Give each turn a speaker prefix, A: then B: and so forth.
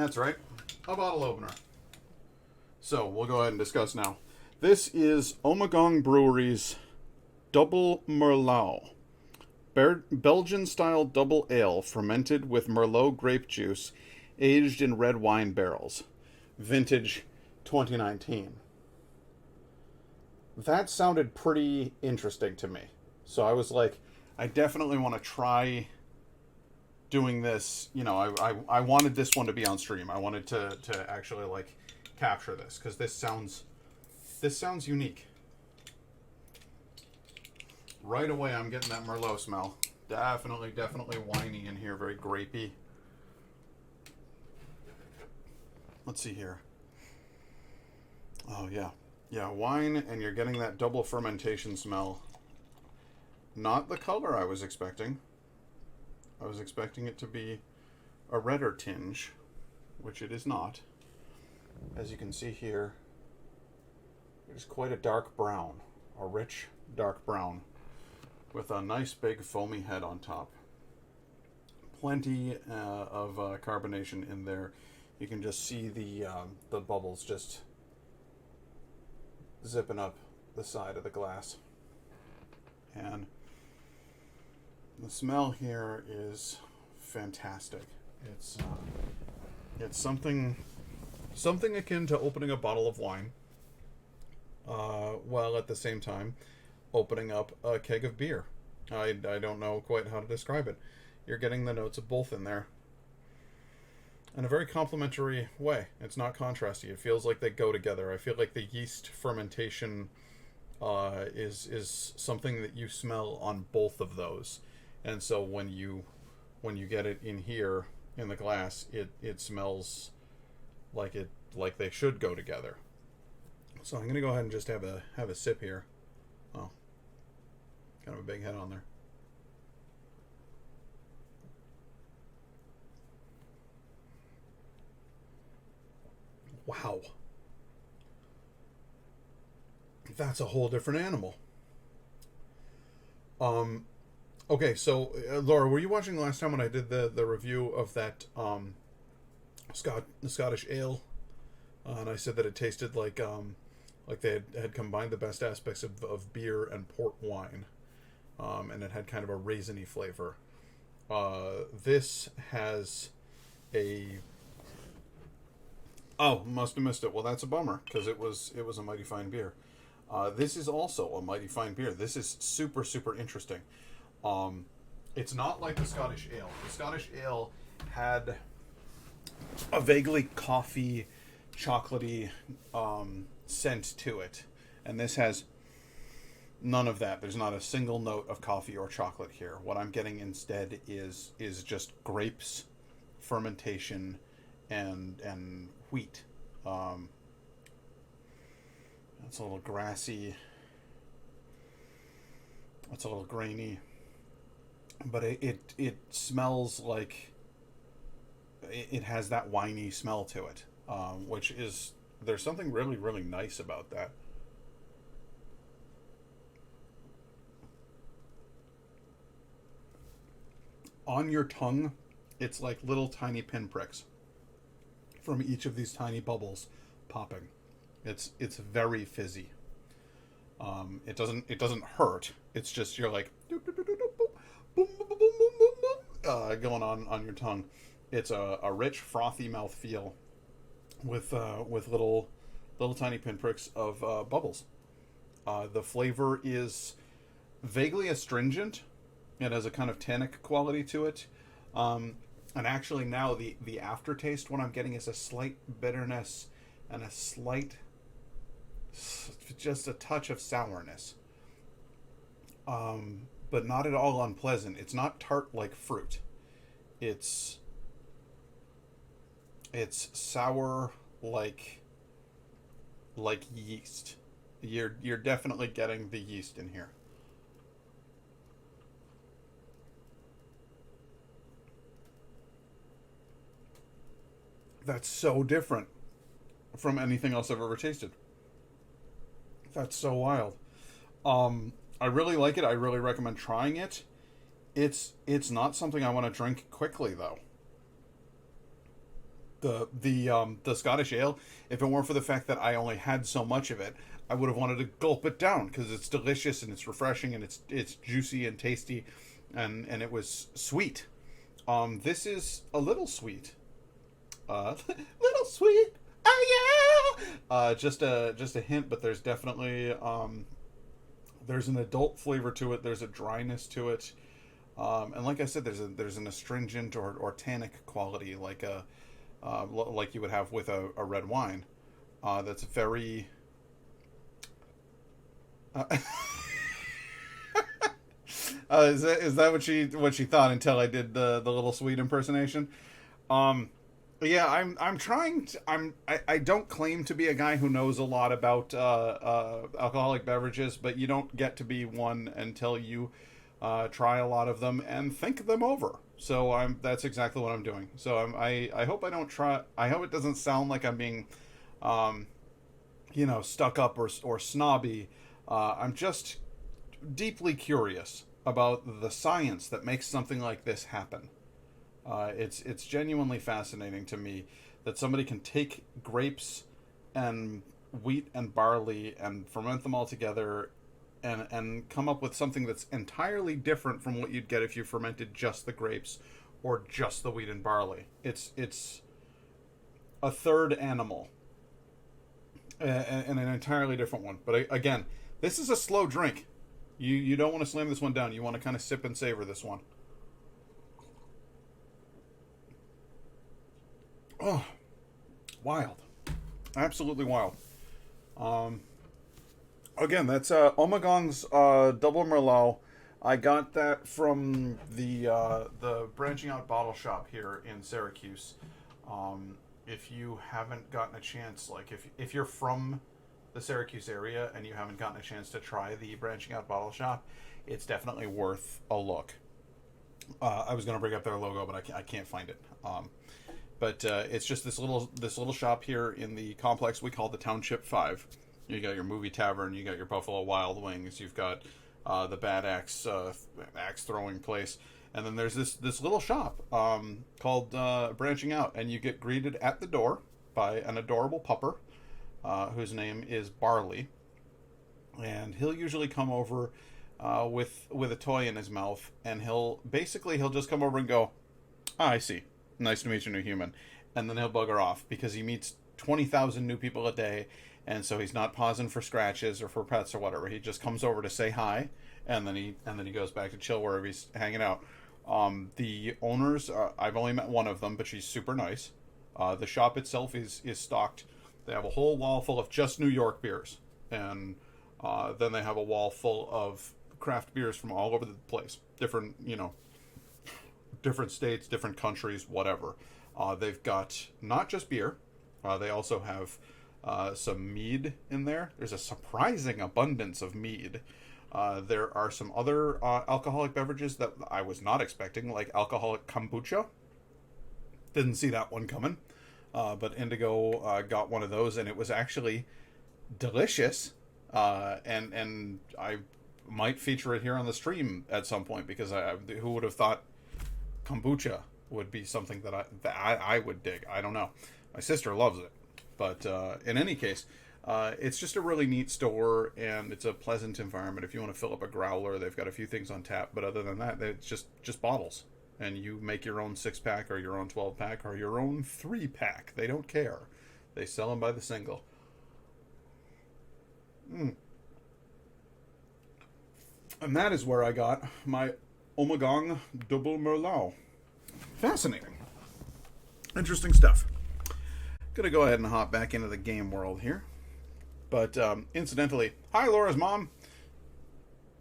A: That's right, a bottle opener. So we'll go ahead and discuss now. This is Ommegang Brewery's Dubbel Merlau. Belgian-style double ale fermented with Merlot grape juice, aged in red wine barrels. Vintage 2019. That sounded pretty interesting to me. So I was like, I definitely want to try doing this. You know, I wanted this one to be on stream. I wanted to actually like capture this because this sounds unique. Right away, I'm getting that Merlot smell. Definitely winey in here, very grapey. Let's see here. Oh yeah, wine, and you're getting that double fermentation smell. Not the color I was expecting. I was expecting it to be a redder tinge, which it is not. As you can see here, it is quite a dark brown, a rich dark brown, with a nice big foamy head on top. Plenty of carbonation in there. You can just see the bubbles just zipping up the side of the glass. And the smell here is fantastic. It's something akin to opening a bottle of wine, while at the same time opening up a keg of beer. I don't know quite how to describe it. You're getting the notes of both in there in a very complimentary way. It's not contrasty. It feels like they go together. I feel like the yeast fermentation is something that you smell on both of those, and so when you get it in here in the glass, it smells like they should go together. So I'm gonna go ahead and just have a sip here. Oh, kind of a big head on there. Wow. That's a whole different animal. Okay, so Laura, were you watching last time when I did the review of that the Scottish ale? And I said that it tasted like they had combined the best aspects of beer and port wine. And it had kind of a raisiny flavor. This has a... Oh, must have missed it. Well, that's a bummer, because it was a mighty fine beer. This is also a mighty fine beer. This is super, super interesting. It's not like the Scottish ale. The Scottish ale had a vaguely coffee, chocolatey scent to it. And this has none of that. There's not a single note of coffee or chocolate here. What I'm getting instead is just grapes, fermentation, and wheat. It's a little grassy. It's a little grainy. But it smells like it has that winey smell to it, which is, there's something really, really nice about that. On your tongue, it's like little tiny pinpricks from each of these tiny bubbles popping. It's very fizzy. It doesn't hurt. It's just, you're like going on your tongue. It's a rich, frothy mouthfeel with little tiny pinpricks of bubbles. The flavor is vaguely astringent. It has a kind of tannic quality to it. And actually now the aftertaste, what I'm getting is a slight bitterness and a slight, just a touch of sourness. But not at all unpleasant. It's not tart like fruit. It's sour like yeast. You're definitely getting the yeast in here. That's so different from anything else I've ever tasted. That's so wild. I really like it. I really recommend trying it. It's not something I want to drink quickly though. The Scottish ale, if it weren't for the fact that I only had so much of it, I would have wanted to gulp it down because it's delicious and it's refreshing and it's juicy and tasty, and it was sweet. This is a little sweet, little sweet. Oh yeah. Just a hint, but there's definitely there's an adult flavor to it. There's a dryness to it, and like I said, there's an astringent or tannic quality like you would have with a red wine. That's very. Is that what she thought until I did the little sweet impersonation? Yeah, I'm trying to, I don't claim to be a guy who knows a lot about alcoholic beverages, but you don't get to be one until you try a lot of them and think them over. So that's exactly what I'm doing. So I hope I don't try. I hope it doesn't sound like I'm being, stuck up or snobby. I'm just deeply curious about the science that makes something like this happen. It's genuinely fascinating to me that somebody can take grapes and wheat and barley and ferment them all together and come up with something that's entirely different from what you'd get if you fermented just the grapes or just the wheat and barley. It's a third animal and an entirely different one. But again, this is a slow drink. You don't want to slam this one down. You want to kind of sip and savor this one. Oh, wild. Absolutely wild. Again, that's Ommegang's Double Merlau. I got that from the Branching Out Bottle Shop here in Syracuse. If you haven't gotten a chance, like if you're from the Syracuse area and you haven't gotten a chance to try the Branching Out Bottle Shop, it's definitely worth a look. I was going to bring up their logo, but I can't find it. But it's just this little shop here in the complex we call the Township 5. You got your movie tavern, you got your Buffalo Wild Wings, you've got the Bad Axe axe throwing place, and then there's this little shop called Branching Out, and you get greeted at the door by an adorable pupper whose name is Barley, and he'll usually come over with a toy in his mouth, and he'll just come over and go, I see. Nice to meet you, new human. And then he'll bugger off because he meets 20,000 new people a day, and so he's not pausing for scratches or for pets or whatever. He just comes over to say hi, and then he goes back to chill wherever he's hanging out. The owners, I've only met one of them, but she's super nice. The shop itself is stocked. They have a whole wall full of just New York beers, and then they have a wall full of craft beers from all over the place. Different states, different countries, whatever. They've got not just beer. They also have some mead in there. There's a surprising abundance of mead. There are some other alcoholic beverages that I was not expecting, like alcoholic kombucha. Didn't see that one coming. But Indigo got one of those, and it was actually delicious. And I might feature it here on the stream at some point, because who would have thought kombucha would be something that I would dig. I don't know. My sister loves it. But in any case, it's just a really neat store, and it's a pleasant environment. If you want to fill up a growler, they've got a few things on tap. But other than that, it's just bottles. And you make your own 6-pack or your own 12-pack or your own 3-pack. They don't care. They sell them by the single. And that is where I got my Ommegang Dubbel Merlau. Fascinating. Interesting stuff. Gonna go ahead and hop back into the game world here. But incidentally, hi Laura's mom.